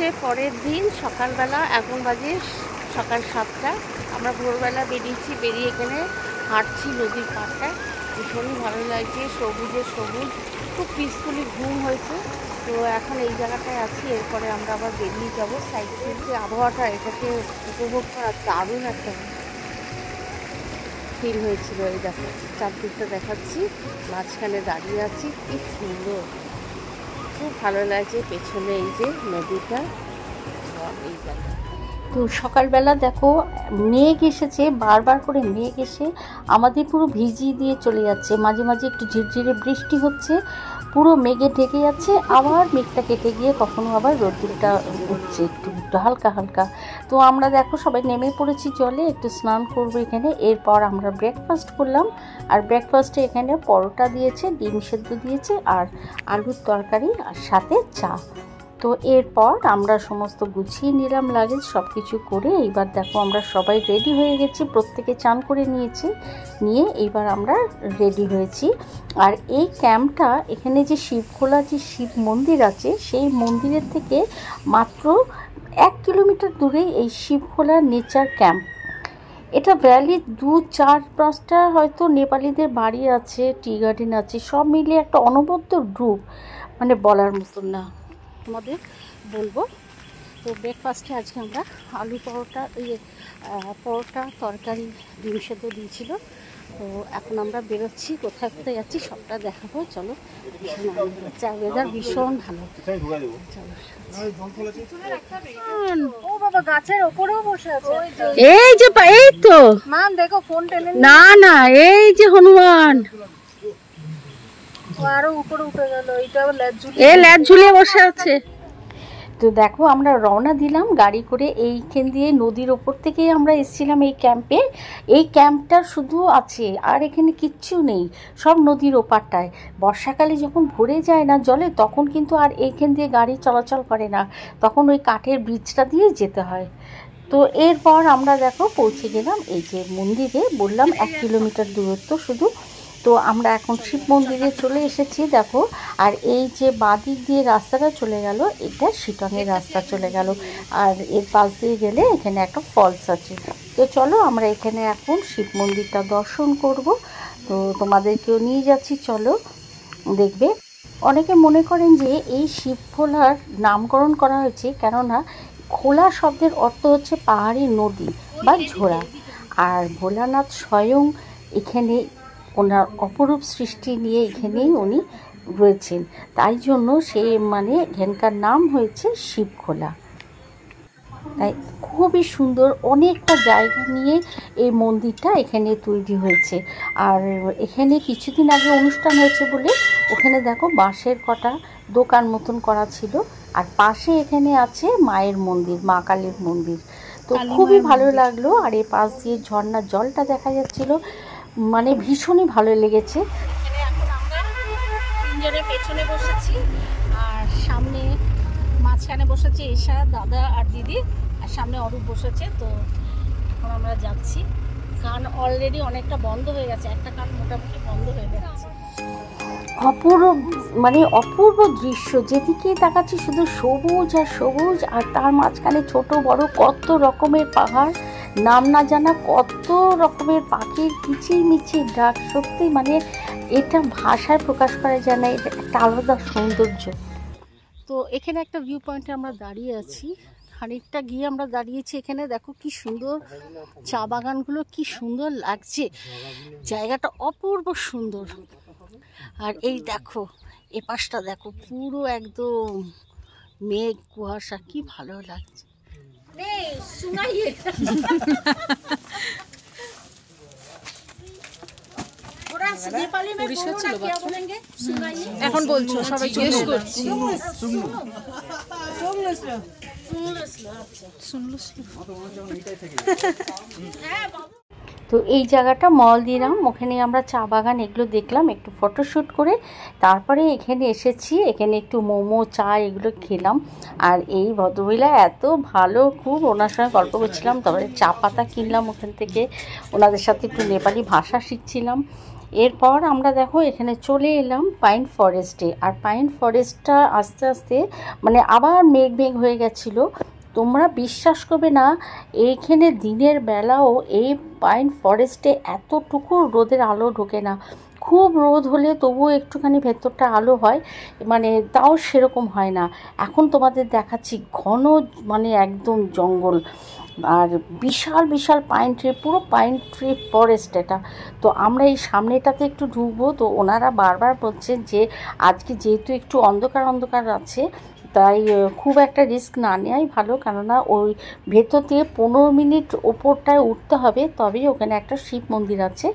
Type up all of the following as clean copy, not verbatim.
হচ্ছে পরের দিন সকালবেলা, এখন বাজে সকাল 7টা। আমরা ভোরবেলা বেরিয়েছি, বেরিয়ে এখানে হাঁটছি নদীর পাড়টায়। ভীষণই ভালো লাগছে, সবুজে সবুজ, খুব পিসফুলি ঘুম হয়েছে। তো এখন এই জায়গাটায় আছি, এরপরে আমরা আবার বেরিয়ে যাবো। সাইডের যে আবহাওয়াটা, এটাকে উপভোগ করা দারুণ একটা ফিল হয়েছিল। এই দেখো চারদিকটা দেখাচ্ছি, মাঝখানে দাঁড়িয়ে আছি, কি সুন্দর, খুব ভালো লাগছে। পেছনে এই যে নদীটা, এই জায়গা। তো সকালবেলা দেখো মেঘ এসেছে, বারবার করে মেঘ এসে আমাদের পুরো ভিজিয়ে দিয়ে চলে যাচ্ছে। মাঝে মাঝে একটু ঝিরঝিরে বৃষ্টি হচ্ছে, পুরো মেঘে ঢেকে যাচ্ছে, আবার মেঘটা কেটে গিয়ে কখনো আবার রোদ্দুরটা উঠছে একটু একটু হালকা হালকা। তো আমরা দেখো সবাই নেমে পড়েছি জলে, একটু স্নান করবো এখানে। এরপর আমরা ব্রেকফাস্ট করলাম, আর ব্রেকফাস্টে এখানে পরোটা দিয়েছে, ডিম সেদ্ধ দিয়েছে, আর আলুর তরকারি, আর সাথে চা। তো এরপর আমরা সমস্ত গুছিয়ে নিলাম লাগেজ, সব কিছু করে এইবার দেখো আমরা সবাই রেডি হয়ে গেছি, প্রত্যেকে চান করে নিয়েছি, নিয়ে এইবার আমরা রেডি হয়েছি। আর এই ক্যাম্পটা, এখানে যে শিবখোলা যে শিব মন্দির আছে, সেই মন্দিরের থেকে মাত্র 1 কিলোমিটার দূরেই এই শিবখোলা নেচার ক্যাম্প। এটা ভ্যালি 2-4-5টা হয়তো নেপালিদের বাড়ি আছে, টি গার্ডেন আছে, সব মিলিয়ে একটা অনবদ্য গ্রুপ, মানে বলার মতন না, তোমাদের বলবো। তো ব্রেকফাস্টে আজকে আমরা আলু পরোটা, পরোটা, তরকারি, ডিম সেদ্ধ দিয়েছিল। তো এখন আমরা বেরোচ্ছি, কোথায় কোথায় যাচ্ছি সবটা দেখাবো, চলো। ভীষণ আনন্দ হচ্ছে, আর ওয়েদার ভীষণ ভালো। ও বাবা, গাছের ওপরেও বসে আছে। এই যে এই তো ম্যাম দেখো, ফোন টেনে না না, এই যে হনুমান আরো উপরে উঠে গেল। এইটা ল্যাজ ঝুলিয়ে বসে আছে। তো দেখো আমরা রওনা দিলাম গাড়ি করে, এইখান দিয়ে নদীর ওপর থেকেই আমরা এসেছিলাম এই ক্যাম্পে। এই ক্যাম্পটা শুধু আছে, আর এখানে কিচ্ছু নেই, সব নদীর ওপারটায়। বর্ষাকালে যখন ভরে যায় না জলে, তখন কিন্তু আর এইখান দিয়ে গাড়ি চলাচল করে না, তখন ওই কাঠের ব্রিজটা দিয়ে যেতে হয়। তো এরপর আমরা দেখো পৌঁছে গেলাম এই যে মন্দিরে, বললাম 1 কিলোমিটার দূরত্ব শুধু। তো আমরা এখন শিব মন্দিরে চলে এসেছি দেখো। আর এই যে বাঁদিক দিয়ে রাস্তাটা চলে গেল, এটা শিটংয়ের রাস্তা চলে গেল, আর এর পাশ দিয়ে গেলে এখানে একটা ফলস আছে। তো চলো আমরা এখানে এখন শিব মন্দিরটা দর্শন করব। তো তোমাদেরকেও নিয়ে যাচ্ছি, চলো দেখবে। অনেকে মনে করেন যে এই শিবখোলার নামকরণ করা হয়েছে কেননা খোলা শব্দের অর্থ হচ্ছে পাহাড়ি নদী বা ঝোড়া, আর ভোলানাথ স্বয়ং এখানে ওনার অপরূপ সৃষ্টি নিয়ে এখানেই উনি রয়েছেন, তাই জন্য সে মানে এখানকার নাম হয়েছে শিবখোলা। তাই খুবই সুন্দর, অনেকটা জায়গা নিয়ে এই মন্দিরটা এখানে তৈরি হয়েছে। আর এখানে কিছুদিন আগে অনুষ্ঠান হয়েছে বলে ওখানে দেখো বাঁশের কটা দোকান মতন করা ছিল, আর পাশে এখানে আছে মায়ের মন্দির, মা কালীর মন্দির। তো খুবই ভালো লাগলো, আর এ পাশ দিয়ে ঝর্ণার জলটা দেখা যাচ্ছিল, মানে ভীষণই ভালো লেগেছে। এখানে এখন আমরা তিনজনে পেছনে বসেছি, আর সামনে মাঝখানে বসেছে এশা, দাদা আর দিদি, আর সামনে অরূপ বসেছে। তো এখন আমরা যাচ্ছি। কান অলরেডি অনেকটা বন্ধ হয়ে গেছে, একটা কান মোটামুটি বন্ধ হয়ে গেছে। অপূর্ব, মানে অপূর্ব দৃশ্য, যেদিকে তাকাচ্ছি শুধু সবুজ আর সবুজ, আর তার মাঝখানে ছোট বড় কত রকমের পাহাড়, নাম না জানা কত রকমের পাখির কিচিরমিচির ডাক, সত্যি মানে এটা ভাষায় প্রকাশ করা যায় না, এটা একটা আলাদা সৌন্দর্য। তো এখানে একটা ভিউ পয়েন্টে আমরা দাঁড়িয়ে আছি, খানিকটা গিয়ে আমরা দাঁড়িয়েছি এখানে, দেখো কি সুন্দর চা বাগানগুলো, কি সুন্দর লাগছে, জায়গাটা অপূর্ব সুন্দর। আর এই দেখো এ পাশটা দেখো, পুরো একদম মেঘ কুয়াশা, কি ভালো লাগছে। এখন বলছো, সবাই জিজ্ঞেস করছি। তো এই জায়গাটা মলদিরাম, ওখানে আমরা চা বাগান এগুলো দেখলাম, একটু ফটোশ্যুট করে তারপরে এখানে এসেছি, এখানে একটু মোমো চা এগুলো খেলাম। আর এই ভদ্রমহিলা এত ভালো, খুব ওনার সঙ্গে গল্প করছিলাম, তারপরে চা পাতা কিনলাম ওখান থেকে, ওনাদের সাথে একটু নেপালি ভাষা শিখছিলাম। এরপর আমরা দেখো এখানে চলে এলাম পাইন ফরেস্টে। আর পাইন ফরেস্টটা আস্তে আস্তে মানে আবার মেঘ মেঘ হয়ে গেছিলো। তোমরা বিশ্বাস করবে না, এইখানে দিনের বেলাও এই পাইন ফরেস্টে এতটুকু রোদের আলো ঢোকে না। খুব রোদ হলে তবুও একটুখানি ভেতরটা আলো হয়, মানে তাও সেরকম হয় না। এখন তোমাদের দেখাচ্ছি ঘন মানে একদম জঙ্গল, আর বিশাল বিশাল পাইন ট্রি, পুরো পাইন ট্রি ফরেস্ট এটা। তো আমরা এই সামনেটাতে একটু ঢুকবো, তো ওনারা বারবার বলছেন যে আজকে যেহেতু একটু অন্ধকার অন্ধকার আছে, তাই খুব একটা রিস্ক না নেওয়াই ভালো, কেননা ওই ভেতর দিয়ে 15 মিনিট ওপরটায় উঠতে হবে, তবেই ওখানে একটা শিব মন্দির আছে।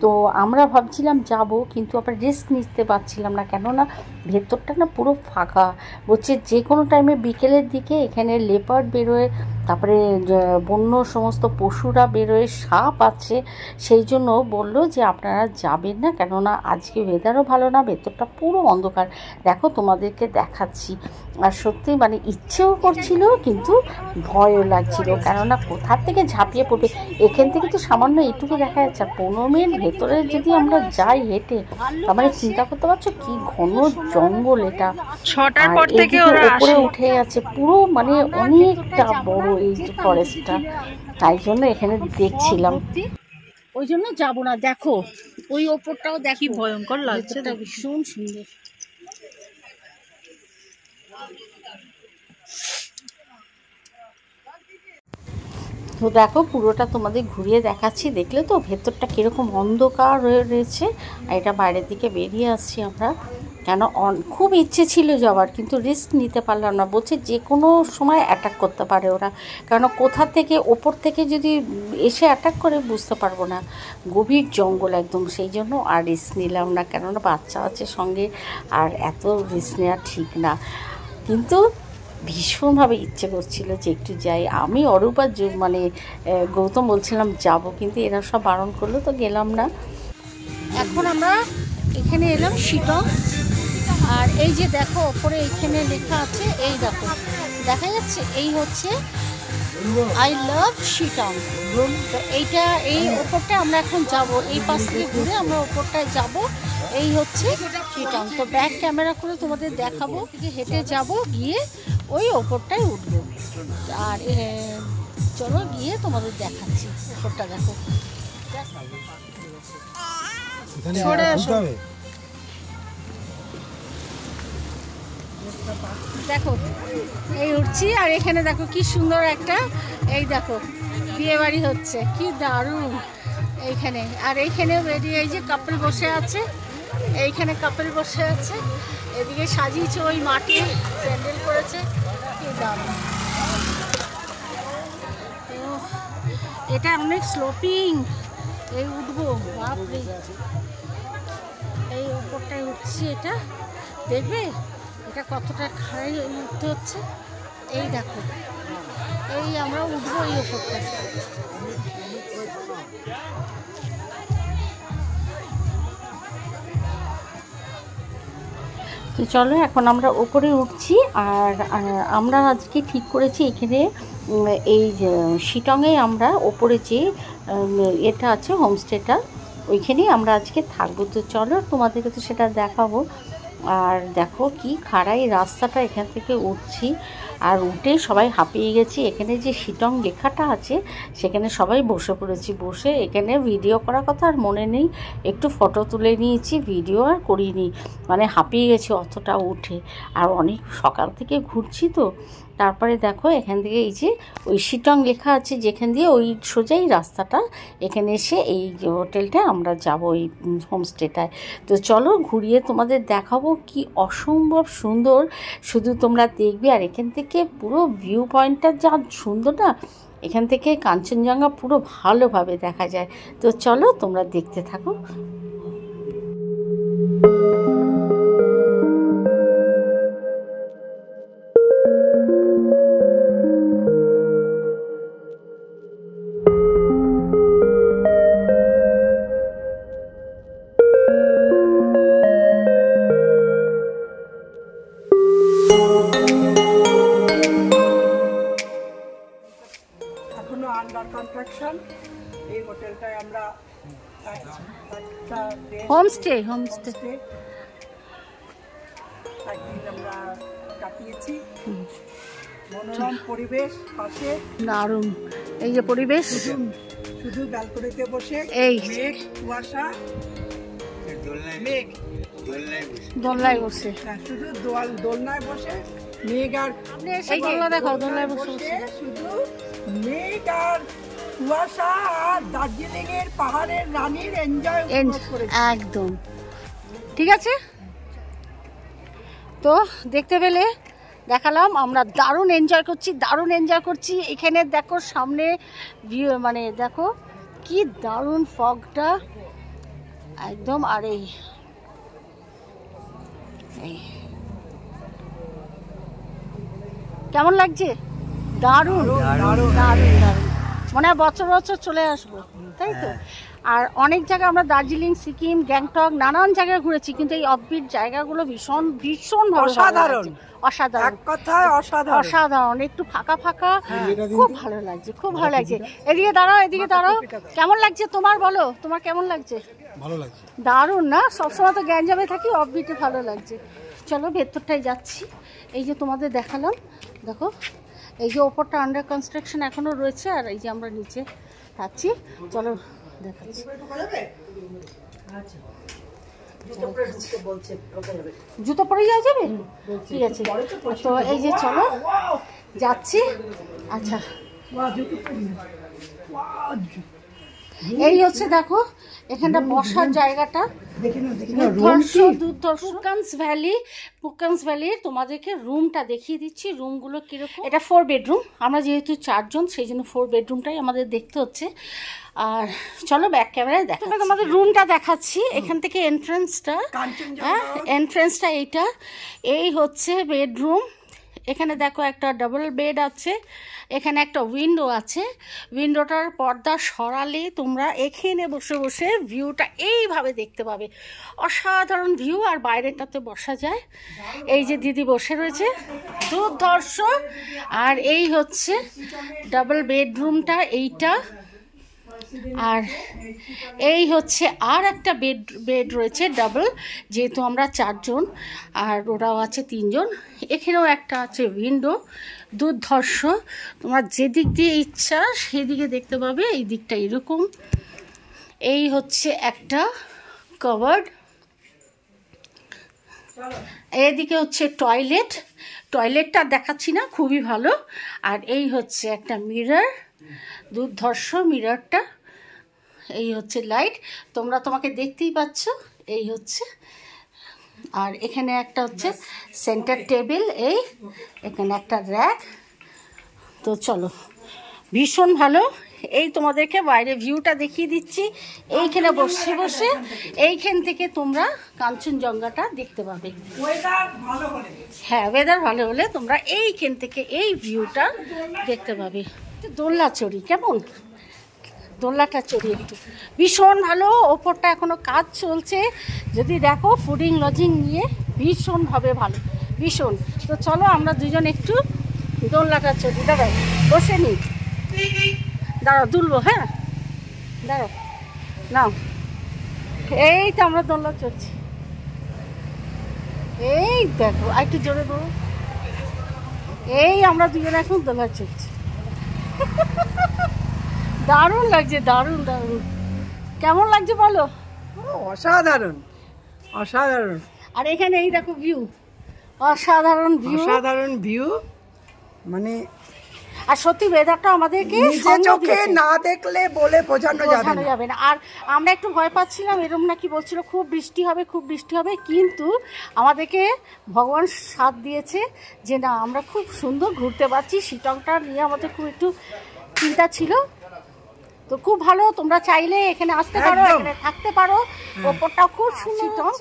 তো আমরা ভাবছিলাম যাব, কিন্তু আবার রিস্ক নিতে পারছিলাম না, কেননা ভেতরটা না পুরো ফাঁকা। বলছে যে কোনো টাইমে বিকেলের দিকে এখানে লেপার্ড বেরোয়, তারপরে বন্য সমস্ত পশুরা বেরোয়, সাপ আছে। সেই জন্য বললো যে আপনারা যাবেন না, কেননা আজকে ওয়েদারও ভালো না, ভেতরটা পুরো অন্ধকার। দেখো তোমাদেরকে দেখাচ্ছি। আর সত্যি মানে ইচ্ছেও করছিল, কিন্তু ভয়ও লাগছিল, কেননা কোথার থেকে ঝাঁপিয়ে পড়বে। এখান থেকে তো সামান্য এইটুকু দেখা যাচ্ছে, আর 15 মিনিট ভেতরে যদি আমরা যাই হেঁটে, তার মানে চিন্তা করতে পারছো কি ঘন জঙ্গল এটা। 6টার পর থেকে উপরে উঠে আছে পুরো, মানে অনেকটা বড় এই ফরেস্টটা, তাই জন্য এখানে দেখছিলাম। ওই জন্য যাবো না। দেখো ওই ওপরটাও দেখি, ভয়ঙ্কর লাগছে, ভীষণ সুন্দর। তো দেখো পুরোটা তোমাদের ঘুরিয়ে দেখাচ্ছি, দেখলে তো ভেতরটা কীরকম অন্ধকার হয়ে রয়েছে। আর এটা বাইরের দিকে বেরিয়ে আসছি আমরা, কেন খুব ইচ্ছে ছিল যাওয়ার, কিন্তু রিস্ক নিতে পারলাম না। বলছে যে কোনো সময় অ্যাটাক করতে পারে ওরা, কেন কোথা থেকে ওপর থেকে যদি এসে অ্যাটাক করে বুঝতে পারবো না, গভীর জঙ্গল একদম। সেই জন্য আর রিস্ক নিলাম না, কেননা বাচ্চা আছে সঙ্গে, আর এত রিস্ক নেওয়া ঠিক না। কিন্তু ভীষণভাবে ইচ্ছে করছিল যে একটু যাই। আমি অরূপ আর মানে গৌতম বলছিলাম যাব, কিন্তু এরা সব বারণ করলো, তো গেলাম না। এখন আমরা এখানে এলাম শিটং। আর এই যে দেখো ওপরে এইখানে লেখা আছে, এই দেখো দেখা যাচ্ছে, এই হচ্ছে আই লাভ শিটং। তো এইটা, এই ওপরটা আমরা এখন যাব, এই পাশ থেকে ঘুরে আমরা ওপরটায় যাব। এই হচ্ছে শিটং। তো ব্যাক ক্যামেরা করে তোমাদের দেখাবো, হেঁটে যাব, গিয়ে ওই ওপরটায় উঠবো। আর চলো গিয়ে তোমাদের দেখাচ্ছি ওপরটা। দেখো সরে আসো, দেখো এই উঠছি। আর এখানে দেখো কি সুন্দর একটা, এই দেখো বিয়ে বাড়ি হচ্ছে, কি দারুণ এইখানে। আর এইখানে বেরিয়ে এই যে কাপল বসে আছে, এইখানে কাপল বসে আছে, এদিকে সাজিয়েছে ওই মাটি প্যান্ডেল করেছে, কি দারুণ। তো এটা অনেক স্লোপিং, এই উঠবো, বাপরে এই উপরটায় উঠছি। এটা দেখবে এটা কতটা খাড়াই উঠতে হচ্ছে। এই দেখো, এই আমরা উঠবো এই উপরটা। তো চলো এখন আমরা ওপরে উঠছি। আর আমরা আজকে ঠিক করেছি এখানে এই শিটংয়ে আমরা ওপরে যে এটা আছে হোমস্টেটা, ওইখানেই আমরা আজকে থাকবো। তো চলো তোমাদেরকে তো সেটা দেখাবো। আর দেখো কি খাড়াই রাস্তাটা, এখান থেকে উঠছি, আর উঠে সবাই হাঁপিয়ে গেছি। এখানে যে শিটং লেখাটা আছে সেখানে সবাই বসে পড়েছি, বসে এখানে ভিডিও করার কথা আর মনে নেই, একটু ফটো তুলে নিয়েছি, ভিডিও আর করিনি, মানে হাঁপিয়ে গেছি অতটা উঠে। আর অনেক সকাল থেকে ঘুরছি তো। তারপরে দেখো এখান থেকে এই যে ওই শিটং লেখা আছে যেখান দিয়ে, ওই সোজাই রাস্তাটা, এখানে এসে এই হোটেলটায় আমরা যাব, এই হোমস্টেটায়। তো চলো ঘুরিয়ে তোমাদের দেখাবো, কি অসম্ভব সুন্দর, শুধু তোমরা দেখবে। আর এখান থেকে পুরো ভিউ পয়েন্টটা যা সুন্দর না, এখান থেকে কাঞ্চনজঙ্ঘা পুরো ভালোভাবে দেখা যায়। তো চলো তোমরা দেখতে থাকো। Under construction. এই হোটেলটায় আমরা হোমস্টে একদিন আমরা কাটিয়েছি। মনোরম পরিবেশ পাশে, দারুণ। এই যে পরিবেশ, শুধু ব্যালকনিতে বসে এই মেঘ কুয়াশা, মেঘ দোলনায় বসে, শুধু দোলনায় বসে মেঘ আর এই দোলনা দেখো, দোলনায় বসে শুধু মেঘ আর কুয়াশা আর দার্জিলিং এর পাহাড়ের রানীর এনজয় করে। একদম ঠিক আছে। তো দেখতে পেলে দেখালাম, আমরা দারুণ এনজয় করছি এখানে। দেখো সামনে ভিউ, মানে দেখো কি দারুণ ফগটা একদম। আর এই কেমন লাগছে? দারুণ দারুণ দারুণ দারুণ। মনে হয় বছর বছর চলে আসবো, তাই তো। আর অনেক জায়গায় আমরা দার্জিলিং, সিকিম, গ্যাংটক নানান জায়গায় ঘুরেছি, কিন্তু এই অফবিট জায়গাগুলো ভীষণ ভীষণ অসাধারণ, অসাধারণ, এক কথায় অসাধারণ, অসাধারণ। একটু ফাঁকা ফাঁকা, খুব ভালো লাগছে, খুব ভালো লাগছে। এদিকে দাঁড়াও, এদিকে দাঁড়াও। কেমন লাগছে তোমার? বলো তোমার কেমন লাগছে? ভালো লাগছে, দারুণ না? সবসময় তো গ্যাঞ্জামে থাকি, অফবিটে ভালো লাগছে। চলো ভেতরটায় যাচ্ছি। এই যে তোমাদের দেখালাম, দেখো এই যে ওপরটা আন্ডার কনস্ট্রাকশন এখনো রয়েছে, আর এই যে আমরা নিচে থাকছি। চলো দেখাচ্ছি। জুতো পরে যাওয়া যাবে? ঠিক আছে, তো এই যে চলো যাচ্ছি। আচ্ছা, এই হচ্ছে দেখো এখানটা বসার জায়গাটা, পুকান্স ভ্যালি। তোমাদেরকে রুমটা দেখিয়ে দিচ্ছি, রুমগুলো কিরকম। এটা 4 বেডরুম, আমরা যেহেতু 4 জন সেই জন্য 4 বেডরুমটাই আমাদের দেখতে হচ্ছে। আর চলো ব্যাক ক্যামেরায় দেখা, তোমাদের রুমটা দেখাচ্ছি। এখান থেকে এন্ট্রান্সটা, হ্যাঁ এন্ট্রান্সটা এইটা। এই হচ্ছে বেডরুম। এখানে দেখো একটা ডাবল বেড আছে, এখানে একটা উইন্ডো আছে। উইন্ডোটার পর্দা সরালে তোমরা এখানে বসে বসে ভিউটা এইভাবে দেখতে পাবে, অসাধারণ ভিউ। আর বাইরেটাতে বসা যায়। এই যে দিদি বসে রয়েছে, দুর্ধর্ষ। আর এই হচ্ছে ডাবল বেডরুমটা এইটা। আর এই হচ্ছে আর একটা বেড রয়েছে ডাবল, যেহেতু আমরা 4 জন আর ওরাও আছে 3 জন। এখানেও একটা আছে উইন্ডো, দুর্ধর্ষ। তোমার যেদিক দিয়ে ইচ্ছা সেদিকে দেখতে পাবে। এই দিকটা এরকম। এই হচ্ছে একটা কভার্ড, এইদিকে হচ্ছে টয়লেটটা দেখাচ্ছি না, খুবই ভালো। আর এই হচ্ছে একটা মিরর, দুর্ধর্ষ মিররটা। এই হচ্ছে লাইট, তোমাকে দেখতেই পাচ্ছ। এই হচ্ছে, আর এখানে একটা হচ্ছে সেন্টার টেবিল, এই এখানে একটা র্যাক। তো চলো, ভীষণ ভালো। এই তোমাদেরকে বাইরে ভিউটা দেখিয়ে দিচ্ছি। এইখানে বসে বসে এইখান থেকে তোমরা কাঞ্চনজঙ্ঘাটা দেখতে পাবে। হ্যাঁ, ওয়েদার ভালো হলে তোমরা এইখান থেকে এই ভিউটা দেখতে পাবে। দোলনা চড়ি, কেমন দোলনাটা চড়ি একটু, ভীষণ ভালো। ওপরটা এখনো কাজ চলছে। যদি দেখো ফুডিং লজিং নিয়ে ভীষণভাবে ভালো, ভীষণ। তো চলো আমরা দুজন একটু দোলনাটা চড়ি। দাঁড়াও, বসে নি, দাঁড়াও দুলবো। হ্যাঁ দাঁড়াও, নাও। এই তো আমরা দোলনা চড়ছি। এই দেখো, আর একটু জোরে বলো। এই আমরা দুজন এখন দোলনা চড়ছি। দারুণ লাগছে, দারুণ দারুণ। কেমন লাগছে বলো? অসাধারণ, অসাধারণ। আর এখানে এই দেখো ভিউ, অসাধারণ ভিউ, অসাধারণ ভিউ। মানে আর সত্যি ওয়েদারটা আমাদেরকে চোখে না দেখলে বলে বোঝানো যাবে না। আর আমরা একটু ভয় পাচ্ছিলাম, এরকম নাকি বলছিল খুব বৃষ্টি হবে, খুব বৃষ্টি হবে, কিন্তু আমাদেরকে ভগবান সাথ দিয়েছে যে না, আমরা খুব সুন্দর ঘুরতে পারছি। শিটংটা নিয়ে আমাদের খুব একটু চিন্তা ছিল, তো খুব ভালো। তোমরা চাইলে এখানে আসতে পারো, এখানে থাকতে পারো। ওপরটাও খুব সুন্দর।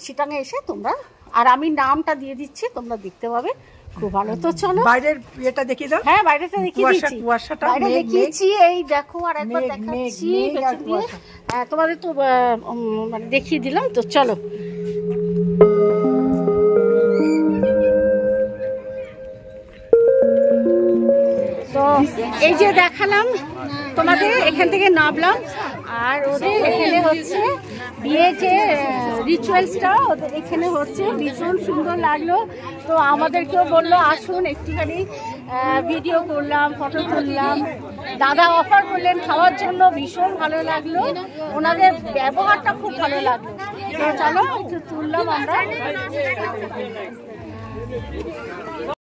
শিটংয়ে এসে তোমরা, আর আমি নামটা দিয়ে দিচ্ছি, তোমরা দেখতে পাবে, খুব ভালো। তো চলো বাইরের এটা দেখিয়ে দাও। হ্যাঁ, বাইরেটা দেখিয়ে দিচ্ছি, কুয়াশাটা বাইরে দেখিয়েছি। এই দেখো, আর একবার দেখাচ্ছি পেছন দিয়ে। হ্যাঁ, তোমাদের তো মানে দেখিয়ে দিলাম। তো চলো, তো এই যে দেখালাম তোমাদের, এখান থেকে নামলাম। আর ওদের এখানে হচ্ছে বিয়ে যে রিচুয়ালসটা ওদের এখানে হচ্ছে, ভীষণ সুন্দর লাগলো। তো আমাদেরকেও বললো আসুন একটুখানি ভিডিও করলাম, ফটো তুললাম। দাদা অফার করলেন খাওয়ার জন্য, ভীষণ ভালো লাগলো, ওনাদের ব্যবহারটা খুব ভালো লাগলো। তো চলো একটু তুললাম আমরা।